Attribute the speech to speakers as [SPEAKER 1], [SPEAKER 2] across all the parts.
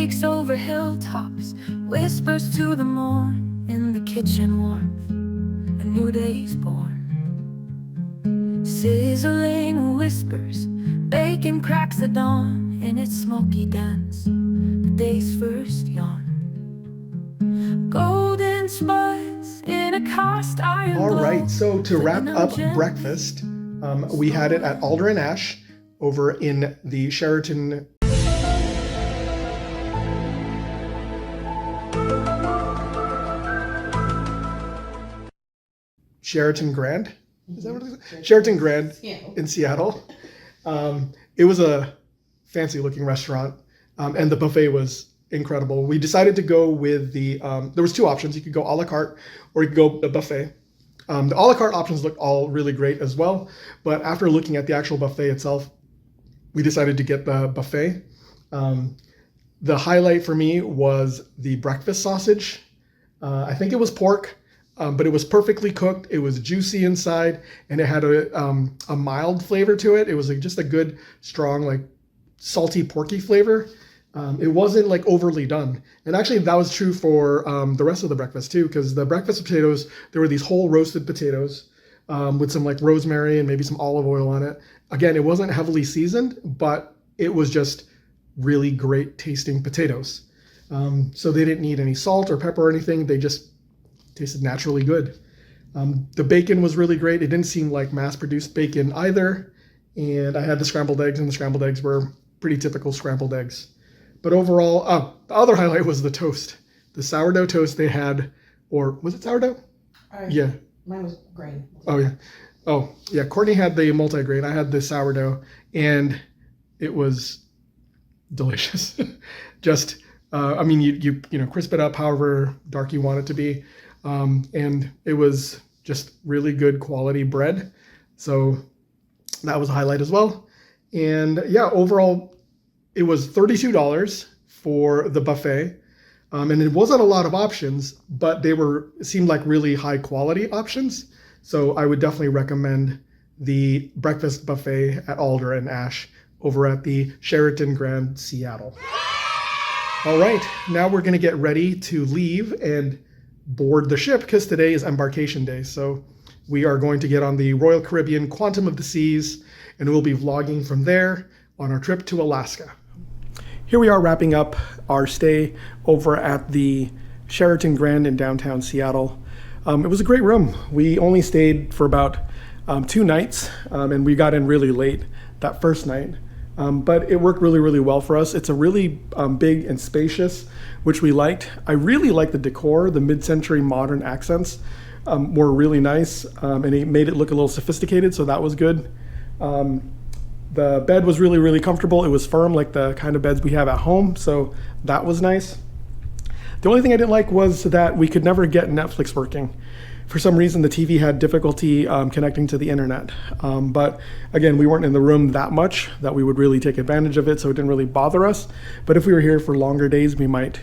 [SPEAKER 1] speaks over hilltops, whispers to the morn. In the kitchen warmth, a new day's born. Sizzling whispers, bacon cracks the dawn. In its smoky dance, the day's first yawn. Golden spuds in a cast iron glow.
[SPEAKER 2] All right, so to wrap up breakfast, we had it at Alder and Ash over in the Sheraton. Sheraton Grand? Is that what it is? Sheraton Grand in Seattle. It was a fancy looking restaurant, and the buffet was incredible. We decided to go with the, there was two options. You could go a la carte or you could go the buffet. The a la carte options looked all really great as well, but after looking at the actual buffet itself, we decided to get the buffet. The highlight for me was the breakfast sausage. I think it was pork, but it was perfectly cooked. It was juicy inside, and it had a mild flavor to it. It was like just a good, strong, like salty, porky flavor. It wasn't like overly done. And actually that was true for the rest of the breakfast too, because the breakfast potatoes, there were these whole roasted potatoes with some like rosemary and maybe some olive oil on it. Again, it wasn't heavily seasoned, but it was just really great tasting potatoes. So they didn't need any salt or pepper or anything. They just tasted naturally good. The bacon was really great. It didn't seem like mass-produced bacon either. And I had the scrambled eggs, and the scrambled eggs were pretty typical scrambled eggs. But overall, the other highlight was the toast. The sourdough toast they had, or was it sourdough? Yeah.
[SPEAKER 3] Mine was grain.
[SPEAKER 2] Oh, yeah. Oh, yeah. Courtney had the multigrain. I had the sourdough, and it was delicious. Just, I mean, you know, crisp it up however dark you want it to be. And it was just really good quality bread. So that was a highlight as well. And yeah, overall, it was $32 for the buffet. And it wasn't a lot of options, but seemed like really high quality options. So I would definitely recommend the breakfast buffet at Alder and Ash over at the Sheraton Grand Seattle. All right, now we're gonna get ready to leave and board the ship because today is embarkation day. So we are going to get on the Royal Caribbean Quantum of the Seas, and we'll be vlogging from there on our trip to Alaska. Here we are wrapping up our stay over at the Sheraton Grand in downtown Seattle. It was a great room. We only stayed for about 2 nights, and we got in really late that first night. But it worked really, really well for us. It's a really big and spacious, which we liked. I really liked the decor. The mid-century modern accents were really nice, and it made it look a little sophisticated, so that was good. The bed was really, really comfortable. It was firm, like the kind of beds we have at home, so that was nice. The only thing I didn't like was that we could never get Netflix working. For some reason, the TV had difficulty connecting to the internet. But again, we weren't in the room that much that we would really take advantage of it, so it didn't really bother us. But if we were here for longer days, we might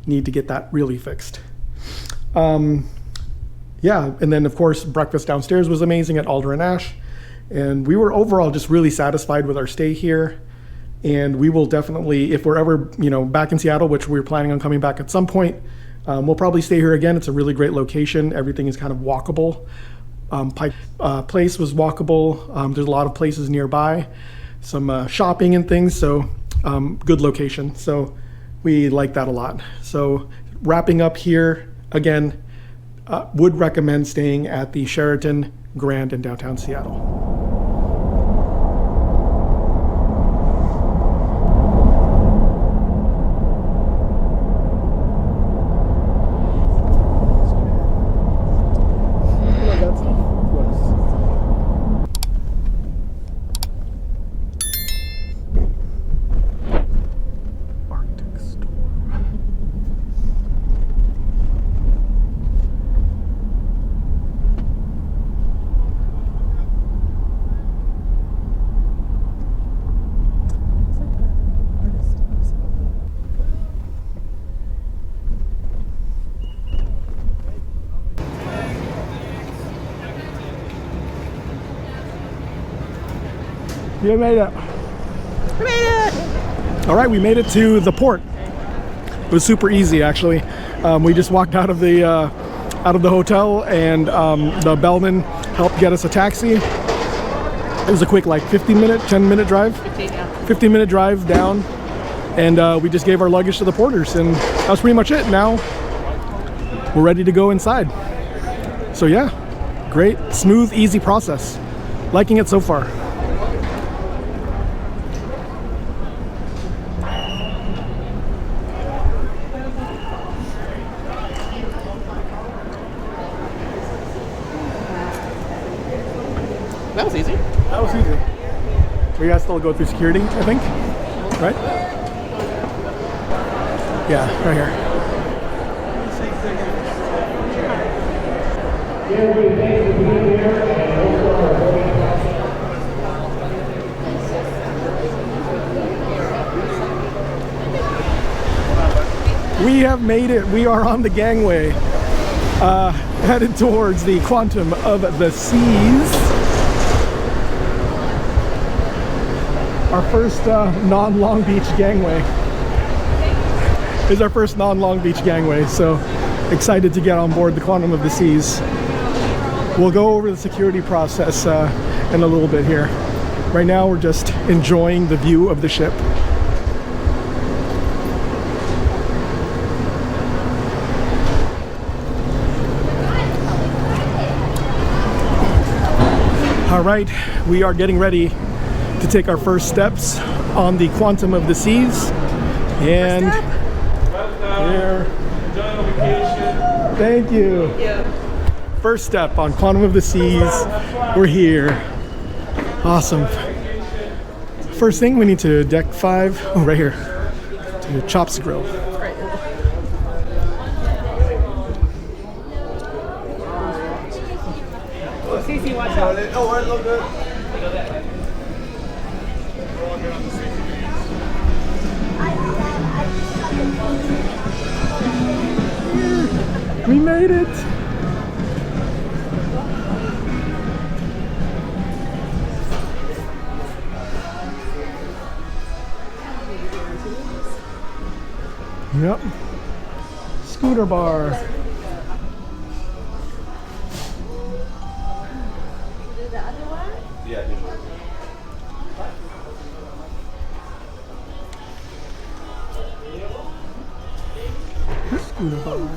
[SPEAKER 2] need to get that really fixed. Yeah, and then of course, breakfast downstairs was amazing at Alder and Ash. And we were overall just really satisfied with our stay here. And we will definitely, if we're ever, back in Seattle, which we're planning on coming back at some point, we'll probably stay here again. It's a really great location. Everything is kind of walkable. Pike Place was walkable. There's a lot of places nearby, some shopping and things. So good location. So we like that a lot. So wrapping up here, again, would recommend staying at the Sheraton Grand in downtown Seattle. You made it.
[SPEAKER 3] We made it!
[SPEAKER 2] All right, we made it to the port. It was super easy, actually. We just walked out of the hotel, and the bellman helped get us a taxi. It was a quick, like 10-minute drive. 15-minute drive down, and we just gave our luggage to the porters, and that was pretty much it. Now we're ready to go inside. So yeah, great, smooth, easy process. Liking it so far.
[SPEAKER 3] That was easy.
[SPEAKER 2] That was easy. We gotta still go through security, I think, right? Yeah, right here. We have made it. We are on the gangway, headed towards the Quantum of the Seas. Our first non-Long Beach gangway. Is our first non-Long Beach gangway, so excited to get on board the Quantum of the Seas. We'll go over the security process in a little bit here. Right now we're just enjoying the view of the ship. All right, we are getting ready to take our first steps on the Quantum of the Seas. And here, thank you. First step on Quantum of the Seas. We're here. Awesome. First thing, we need to deck 5. Oh, right here. To Chops Grill.
[SPEAKER 3] Cece, watch out.
[SPEAKER 4] Oh, I love that.
[SPEAKER 2] We made it. Yep. Scooter bar.
[SPEAKER 4] Yeah.
[SPEAKER 2] Scooter bar.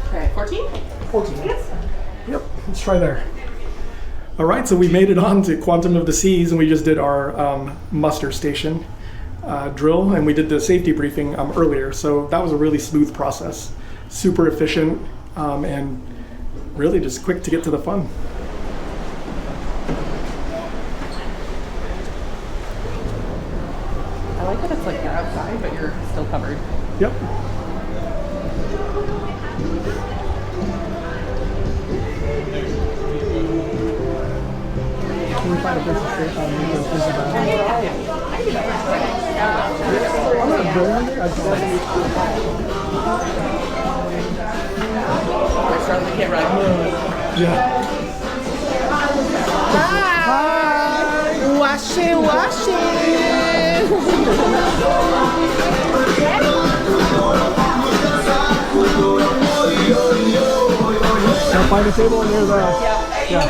[SPEAKER 3] Okay, 14?
[SPEAKER 2] 14. Yep, let's try there. All right, so we made it on to Quantum of the Seas, and we just did our muster station drill, and we did the safety briefing earlier. So that was a really smooth process, super efficient, and really just quick to get to the fun.
[SPEAKER 3] I like that it's like you're outside, but you're still covered.
[SPEAKER 2] Yep. Can we find a place to sit? I'm not going there.
[SPEAKER 3] I start with the camera.
[SPEAKER 2] Yeah.
[SPEAKER 3] Hi! Washing,
[SPEAKER 2] Now find a table near the. Yeah.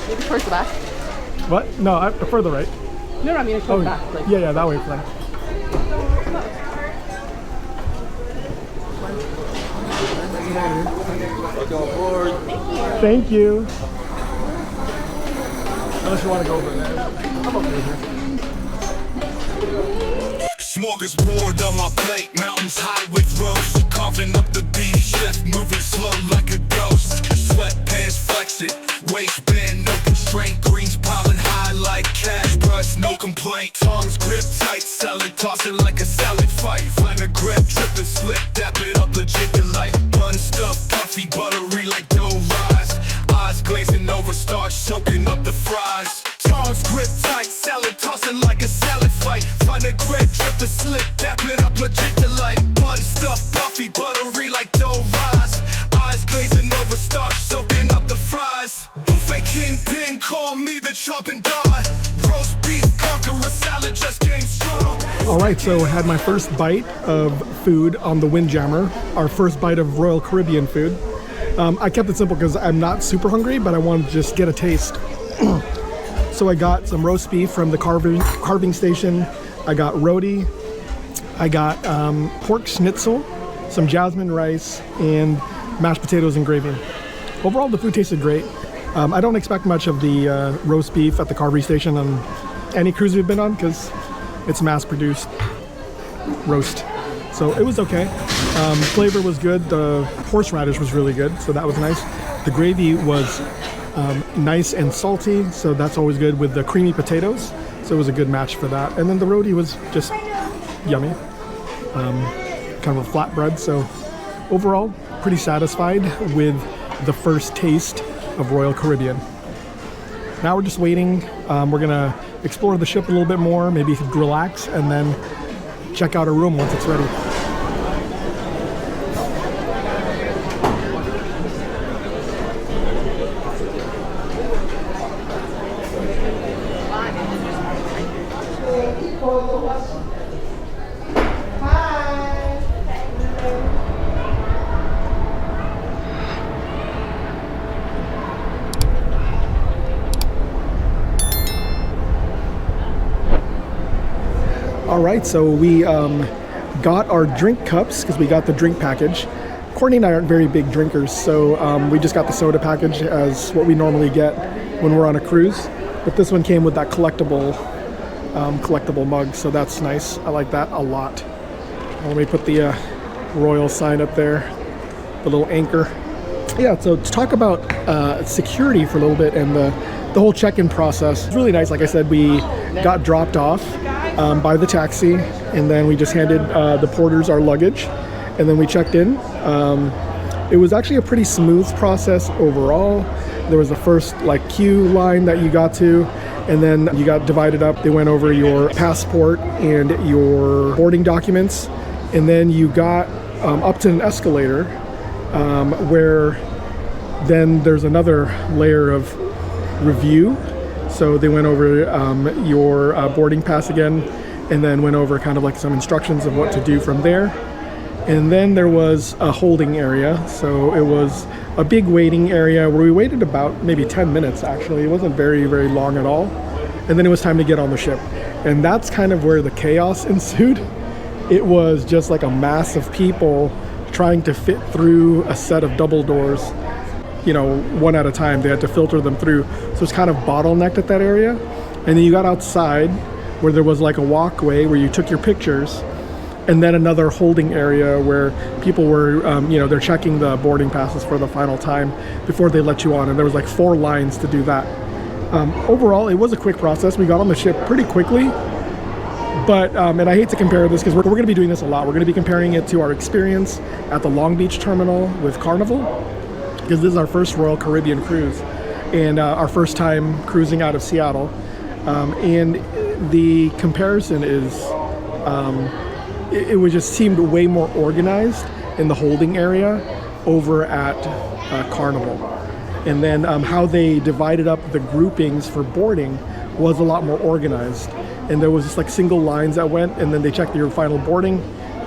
[SPEAKER 3] Maybe towards the back.
[SPEAKER 2] What? No, I prefer the right.
[SPEAKER 3] No, I mean towards the back. Like.
[SPEAKER 2] Yeah, that way, friend. Thank you. Unless you want to go over there. I'm okay here.
[SPEAKER 5] Smorgasbord on my plate, mountains high with roast. Carving up the beef, chef moving slow like a ghost. Sweatpants flexing, waistband no constraint. Greens piling high like cash brush, no complaint. Tongues grip tight, salad tossing like a salad fight. Vinaigrette dripping, slip, dap it up legit delight. Bun stuffed, puffy, buttery like dough rise. Eyes glazing over, start soaking up the fries. Tongues grip tight, salad tossing like a salad fight. Vinaigrette drip the slip, dap it up legit delight. Bun
[SPEAKER 2] All right, so I had my first bite of food on the Windjammer, our first bite of Royal Caribbean food. I kept it simple because I'm not super hungry, but I wanted to just get a taste. So I got some roast beef from the carving station. I got roti. I got pork schnitzel, some jasmine rice, and mashed potatoes and gravy. Overall, the food tasted great. I don't expect much of the roast beef at the carving station on any cruise we've been on because it's mass-produced roast. So it was okay. Flavor was good. The horseradish was really good, so that was nice. The gravy was nice and salty, so that's always good with the creamy potatoes. So it was a good match for that. And then the roti was just yummy. Kind of a flatbread. So overall, pretty satisfied with the first taste of Royal Caribbean. Now we're just waiting. We're gonna explore the ship a little bit more, maybe relax, and then check out our room once it's ready. All right, so we got our drink cups because we got the drink package. Courtney and I aren't very big drinkers, so we just got the soda package as what we normally get when we're on a cruise. But this one came with that collectible mug, so that's nice. I like that a lot. Let me put the Royal sign up there, the little anchor. Yeah, so to talk about security for a little bit and the whole check-in process. It's really nice. Like I said, we got dropped off by the taxi, and then we just handed the porters our luggage, and then we checked in. It was actually a pretty smooth process overall. There was the first queue line that you got to, and then you got divided up. They went over your passport and your boarding documents, and then you got up to an escalator where then there's another layer of review. So they went over your boarding pass again, and then went over kind of like some instructions of what to do from there. And then there was a holding area. So it was a big waiting area where we waited about maybe 10 minutes actually. It wasn't very, very long at all. And then it was time to get on the ship. And that's kind of where the chaos ensued. It was just like a mass of people trying to fit through a set of double doors, one at a time. They had to filter them through. So it's kind of bottlenecked at that area. And then you got outside where there was like a walkway where you took your pictures, and then another holding area where people were, they're checking the boarding passes for the final time before they let you on. And there was like 4 lines to do that. Overall, it was a quick process. We got on the ship pretty quickly. But, and I hate to compare this because we're going to be doing this a lot. We're going to be comparing it to our experience at the Long Beach terminal with Carnival, because this is our first Royal Caribbean cruise and our first time cruising out of Seattle. And the comparison is, it was just seemed way more organized in the holding area over at Carnival. And then how they divided up the groupings for boarding was a lot more organized. And there was just like single lines that went, and then they checked your final boarding.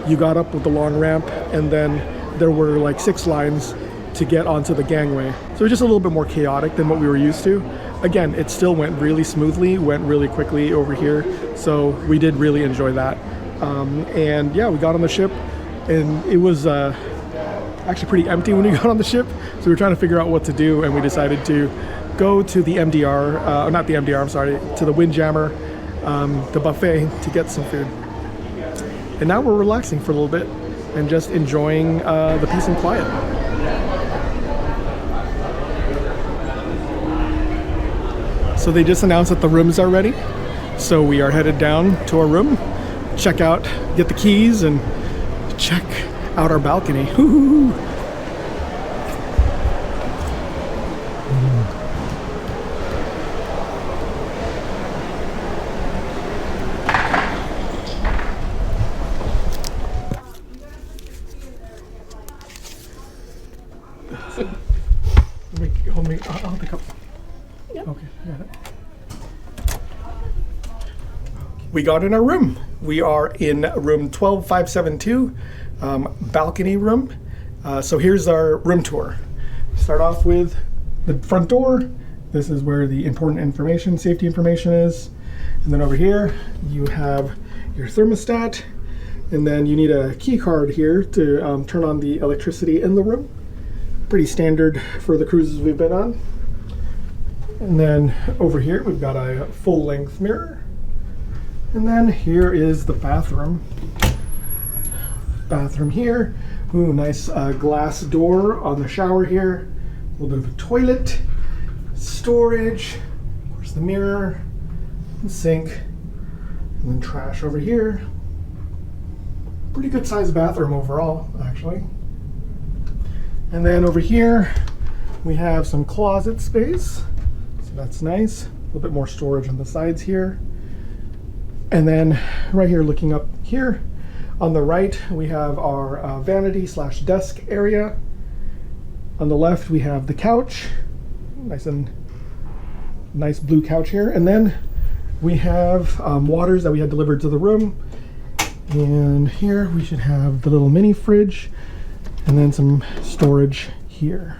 [SPEAKER 2] You got up with the long ramp, and then there were like 6 lines to get onto the gangway. So it was just a little bit more chaotic than what we were used to. Again, it still went really smoothly, went really quickly over here. So we did really enjoy that. And yeah, we got on the ship, and it was actually pretty empty when we got on the ship. So we were trying to figure out what to do, and we decided to go to the MDR, not the MDR, I'm sorry, to the Windjammer, the buffet, to get some food. And now we're relaxing for a little bit and just enjoying the peace and quiet. So they just announced that the rooms are ready. So we are headed down to our room, check out, get the keys, and check out our balcony. Woo-hoo. Hold me, I'll have the cup. Yep. Okay, got it. We got in our room. We are in room 12572, balcony room. So here's our room tour. Start off with the front door. This is where the important information, safety information is. And then over here, you have your thermostat. And then you need a key card here to turn on the electricity in the room. Pretty standard for the cruises we've been on. And then over here, we've got a full-length mirror. And then here is the bathroom. Bathroom here. Ooh, nice glass door on the shower here. A little bit of a toilet. Storage. Of course, the mirror. The sink. And then trash over here. Pretty good sized bathroom overall, actually. And then over here, we have some closet space. So that's nice. A little bit more storage on the sides here. And then right here, looking up here, on the right, we have our vanity / desk area. On the left, we have the couch. Nice blue couch here. And then we have waters that we had delivered to the room. And here we should have the little mini fridge and then some storage here.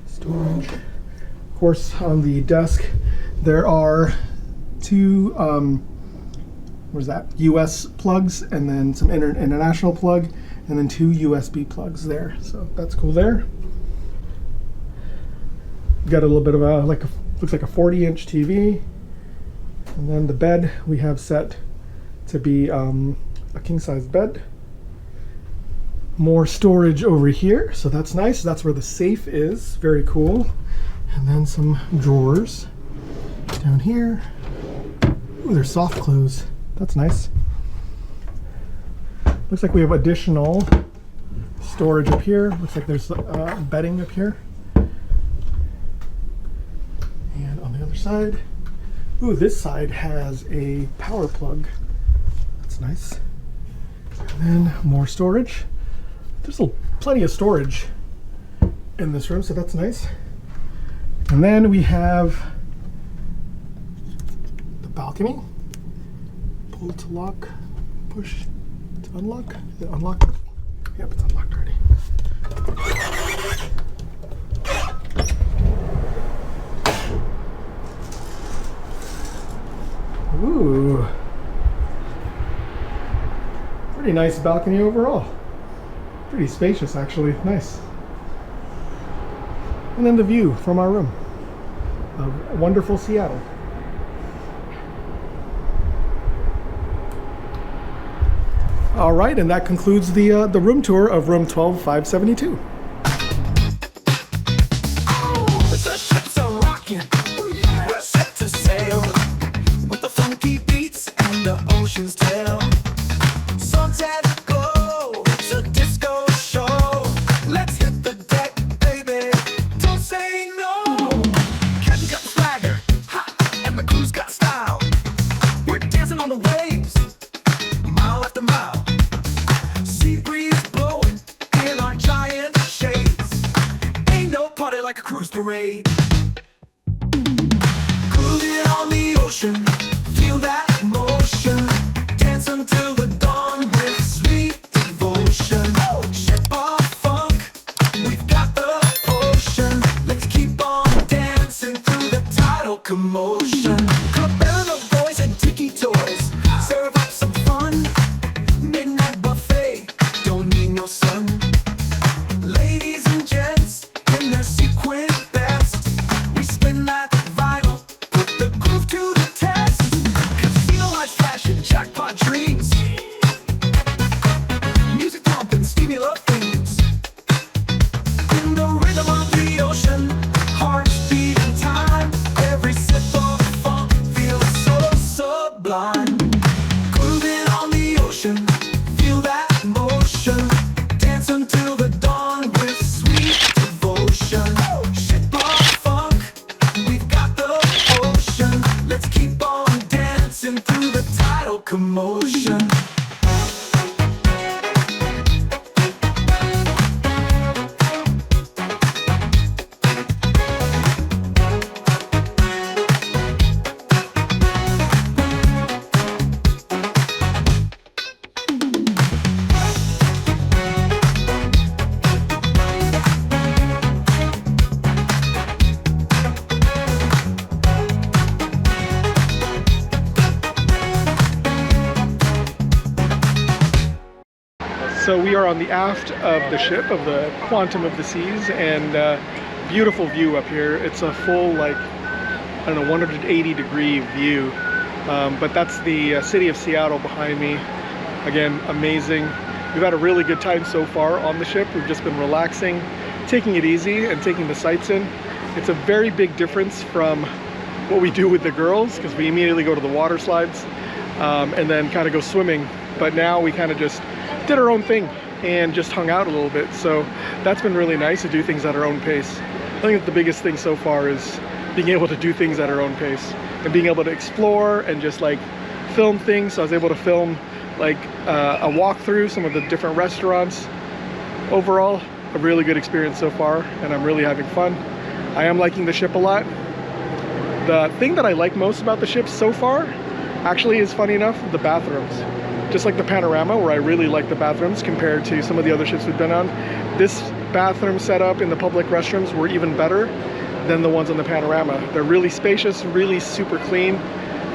[SPEAKER 2] Storage. Of course, on the desk, there are two, US plugs, and then some international plug, and then two USB plugs there. So that's cool there. Got a little bit of looks like a 40-inch TV. And then the bed we have set to be a king-size bed. More storage over here, so that's nice. That's where the safe is, very cool. And then some drawers down here. Ooh, they're soft close. That's nice. Looks like we have additional storage up here. Looks like there's bedding up here. And on the other side, ooh, this side has a power plug. That's nice. And then more storage. There's plenty of storage in this room, so that's nice. And then we have the balcony. Pull to lock, push to unlock. Is it unlocked? Yep, it's unlocked already. Ooh. Pretty nice balcony overall. Pretty spacious, actually. Nice. And then the view from our room of wonderful Seattle. All right, and that concludes the room tour of room 12572.
[SPEAKER 5] The ships are rocking, we're set to sail with the funky beats and the ocean's tail. Sunset glow, it's a disco show. Let's hit the deck, baby. Don't say no. Captain got the swagger, ha, and the crew's got style. We're dancing on the waves, mile after mile. Sea breeze blowing in our giant shades. Ain't no party like a cruise parade. Cruising on the ocean, feel that motion. Dance until the dawn with sweet devotion. Ship our funk, we've got the ocean. Let's keep on dancing through the tidal commotion. Cabana boys and tiki toys, serve up some fun. Midnight buffet, don't need no sun. Ladies and gents in their sequin best, we spin that vinyl, put the groove to the test. Casino lights flashing, jackpot dreams, music pumping, steamy love themes. In the rhythm of the ocean, hearts beating time. Every sip of funk feels so sublime. Grooving on the ocean, feel that motion. Dance until the dawn with sweet devotion. Ship our funk, we've got the ocean. Let's keep on dancing through the tidal commotion.
[SPEAKER 2] So we are on the aft of the ship, of the Quantum of the Seas, and beautiful view up here. It's a full, like, I don't know, 180-degree view. But that's the city of Seattle behind me. Again, amazing. We've had a really good time so far on the ship. We've just been relaxing, taking it easy, and taking the sights in. It's a very big difference from what we do with the girls, because we immediately go to the water slides and then kind of go swimming. But now we kind of just did our own thing and just hung out a little bit. So that's been really nice to do things at our own pace. I think that the biggest thing so far is being able to do things at our own pace and being able to explore and just like film things. So I was able to film like a walkthrough some of the different restaurants. Overall, a really good experience so far, and I'm really having fun. I am liking the ship a lot. The thing that I like most about the ship so far actually is, funny enough, the bathrooms. Just like the Panorama, where I really like the bathrooms compared to some of the other ships we've been on, this bathroom setup in the public restrooms were even better than the ones on the Panorama. They're really spacious, really super clean,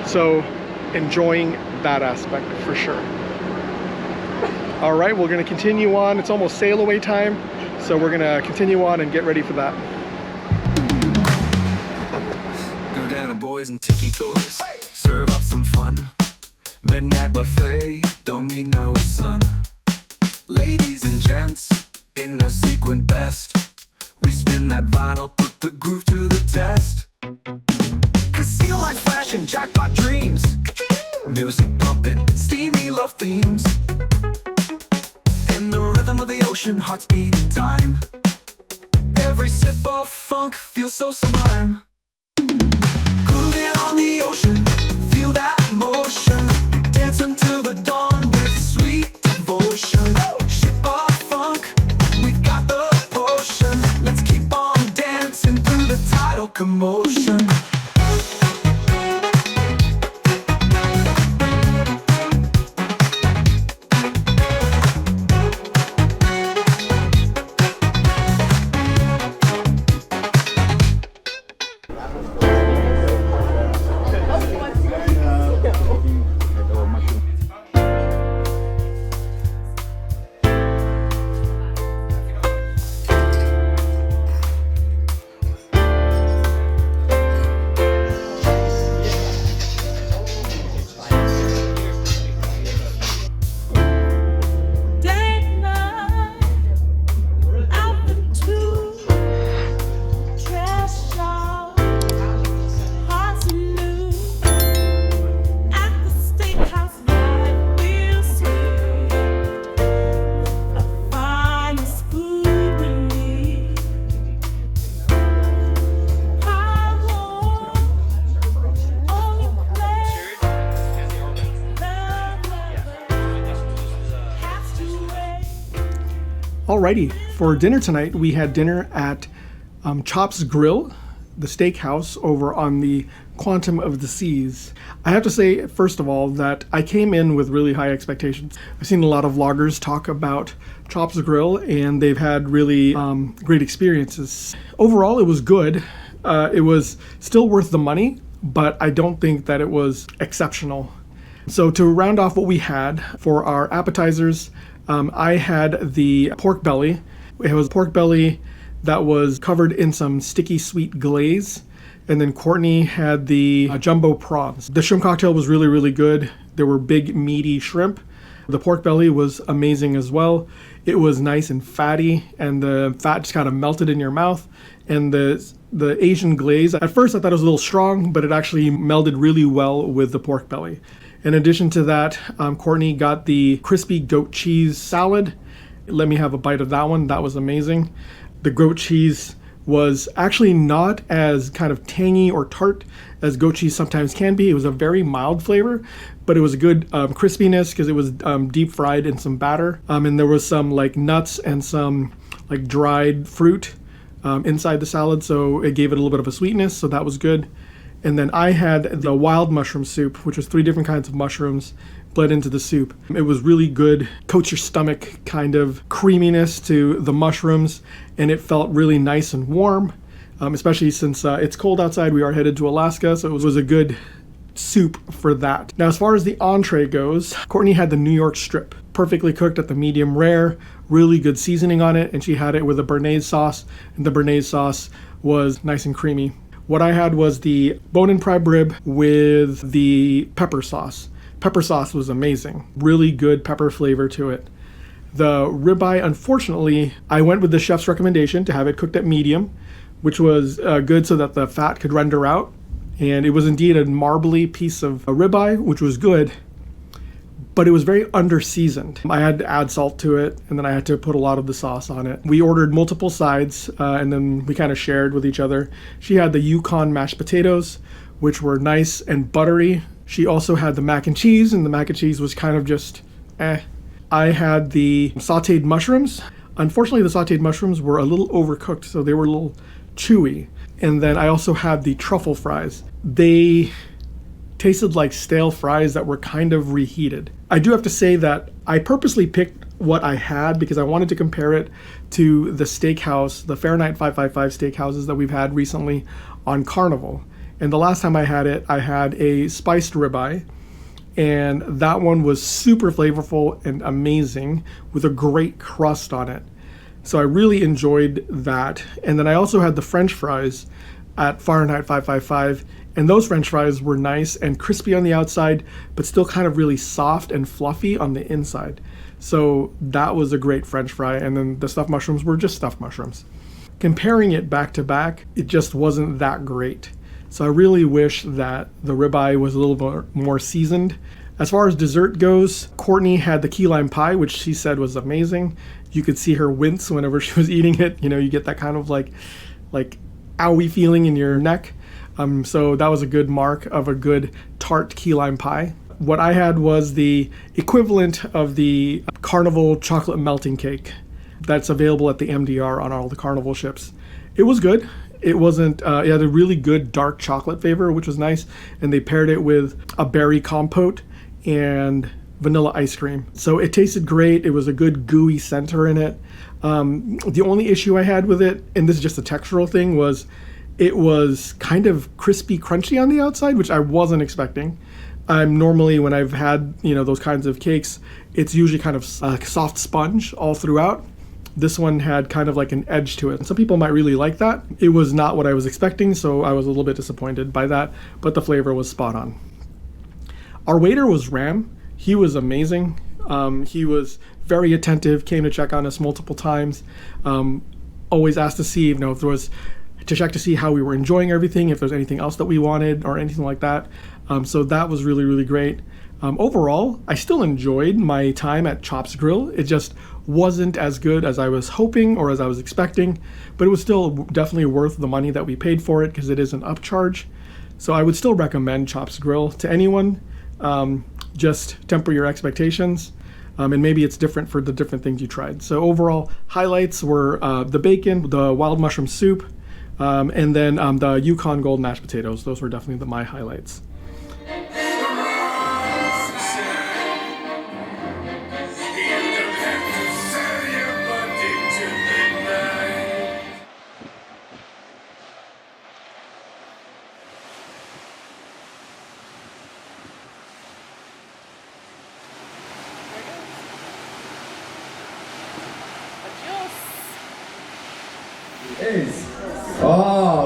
[SPEAKER 2] so enjoying that aspect for sure. All right, we're gonna continue on. It's almost sail away time, so we're gonna continue on and get ready for that.
[SPEAKER 5] Go down, boys, and tiki toys. Serve up some fun. Midnight buffet, don't need no sun. Ladies and gents, in a sequin best. We spin that vinyl, put the groove to the test. Casino lights flashing, jackpot dreams. Music pumping, steamy love themes. In the rhythm of the ocean, hearts beating time. Every sip of funk feels so sublime. Grooving on the ocean, feel that emotion. Dance until the dawn with sweet devotion. Ship of funk, we got the potion. Let's keep on dancing through the tidal commotion.
[SPEAKER 2] Alrighty, for dinner tonight, we had dinner at Chop's Grille, the steakhouse over on the Quantum of the Seas. I have to say, first of all, that I came in with really high expectations. I've seen a lot of vloggers talk about Chop's Grille, and they've had really great experiences. Overall, it was good. It was still worth the money, but I don't think that it was exceptional. So to round off what we had for our appetizers, I had the pork belly. It was pork belly that was covered in some sticky sweet glaze. And then Courtney had the jumbo prawns. The shrimp cocktail was really, really good. There were big, meaty shrimp. The pork belly was amazing as well. It was nice and fatty, and the fat just kind of melted in your mouth. And the Asian glaze, at first I thought it was a little strong, but it actually melded really well with the pork belly. In addition to that, Courtney got the crispy goat cheese salad. Let me have a bite of that one. That was amazing. The goat cheese was actually not as kind of tangy or tart as goat cheese sometimes can be. It was a very mild flavor, but it was a good crispiness because it was deep fried in some batter. And there was some like nuts and some like dried fruit inside the salad, so it gave it a little bit of a sweetness, so that was good. And then I had the wild mushroom soup, which was 3 different kinds of mushrooms bled into the soup. It was really good, coats your stomach kind of creaminess to the mushrooms, and it felt really nice and warm, especially since it's cold outside. We are headed to Alaska, so it was a good soup for that. Now, as far as the entree goes, Courtney had the New York strip. perfectly cooked at the medium rare, really good seasoning on it, and she had it with a béarnaise sauce, and the béarnaise sauce was nice and creamy. What I had was the bone-in prime rib with the pepper sauce. Pepper sauce was amazing. Really good pepper flavor to it. The ribeye, unfortunately, I went with the chef's recommendation to have it cooked at medium, which was good so that the fat could render out. And it was indeed a marbly piece of ribeye, which was good, but it was very under-seasoned. I had to add salt to it, and then I had to put a lot of the sauce on it. We ordered multiple sides, and then we kind of shared with each other. She had the Yukon mashed potatoes, which were nice and buttery. She also had the mac and cheese, and the mac and cheese was kind of just eh. I had the sauteed mushrooms. Unfortunately, the sauteed mushrooms were a little overcooked, so they were a little chewy. And then I also had the truffle fries. They tasted like stale fries that were kind of reheated. I do have to say that I purposely picked what I had because I wanted to compare it to the steakhouse, the Fahrenheit 555 steakhouses that we've had recently on Carnival. And the last time I had it, I had a spiced ribeye, and that one was super flavorful and amazing with a great crust on it. So I really enjoyed that. And then I also had the French fries at Fahrenheit 555, and those French fries were nice and crispy on the outside, but still kind of really soft and fluffy on the inside. So that was a great French fry. And then the stuffed mushrooms were just stuffed mushrooms. Comparing it back to back, it just wasn't that great. So I really wish that the ribeye was a little more seasoned. As far as dessert goes, Courtney had the key lime pie, which she said was amazing. You could see her wince whenever she was eating it. You know, you get that kind of like owie feeling in your neck. So that was a good mark of a good tart key lime pie. What I had was the equivalent of the Carnival chocolate melting cake that's available at the MDR on all the Carnival ships. It was good. It wasn't, it had a really good dark chocolate flavor, which was nice. And they paired it with a berry compote and vanilla ice cream. So it tasted great. It was a good gooey center in it. The only issue I had with it, and this is just a textural thing, was it was kind of crispy, crunchy on the outside, which I wasn't expecting. Normally when I've had, those kinds of cakes, it's usually kind of a soft sponge all throughout. This one had kind of like an edge to it. Some people might really like that. It was not what I was expecting, so I was a little bit disappointed by that, but the flavor was spot on. Our waiter was Ram. He was amazing. He was very attentive, came to check on us multiple times, always asked to see, if there was, to check to see how we were enjoying everything, if there's anything else that we wanted or anything like that. So that was really, really great. Overall, I still enjoyed my time at Chops Grill. It just wasn't as good as I was hoping or as I was expecting, but it was still definitely worth the money that we paid for it because it is an upcharge. So I would still recommend Chops Grill to anyone. Just temper your expectations, and maybe it's different for the different things you tried. So overall, highlights were the bacon, the wild mushroom soup, and then the Yukon Gold mashed potatoes. Those were definitely my highlights.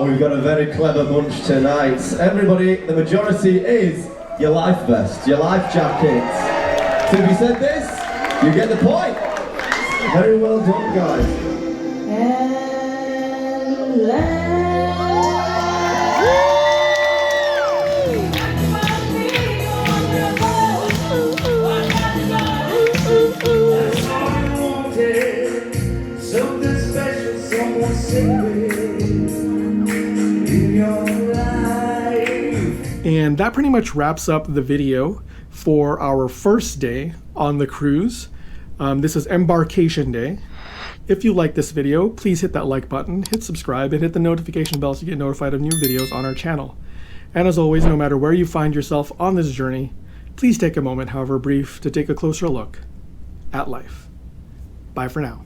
[SPEAKER 4] We've got a very clever bunch tonight. Everybody, the majority is your life vest, your life jackets. So if you said this, you get the point. Very well done, guys.
[SPEAKER 2] And that pretty much wraps up the video for our first day on the cruise. This is Embarkation Day. If you like this video, please hit that like button, hit subscribe, and hit the notification bell so you get notified of new videos on our channel. And as always, no matter where you find yourself on this journey, please take a moment, however brief, to take a closer look at life. Bye for now.